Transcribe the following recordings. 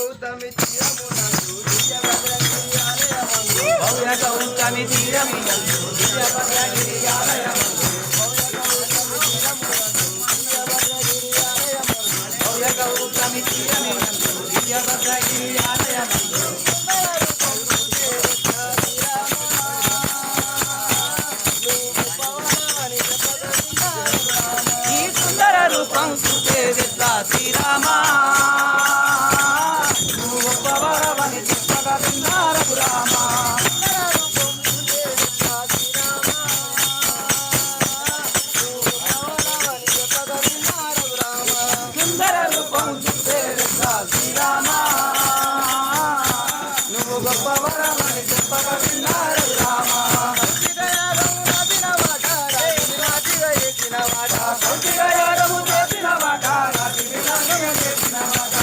గౌతమి తీరమునందు దివ్య భద్రగిరి ఆలయమందు భవ్య గౌతమి తీరమునందు దివ్య భద్రగిరి ఆలయమందు భవ్య గౌతమి తీరమునందు దివ్య భద్రగిరి ఆలయమందు ఈ సుందర రూపం చూసే విద్వా శ్రీరామా నువ్వు గొప్పవరవని చెప్పగా విన్నారపు రామా సుందర రూపం చూసే విద్వా శ్రీరామా నువ్వు గొప్పవరవని చెప్పగా విన్నారపు రామా కౌశిక యాదవు చేసిన మాట రాతి వినాశన చేసిన మాట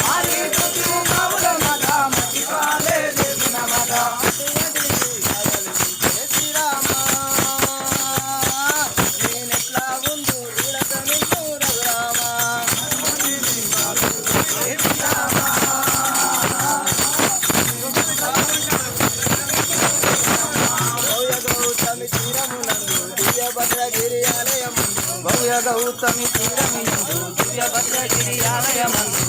మారి తుది బావుల మాట మట్టి పాలే చేసిన మాట భద్రగిరి ఆలయమందు భవ్య గౌతమి తీరమిందు దివ్య భద్రగిరి ఆలయమందు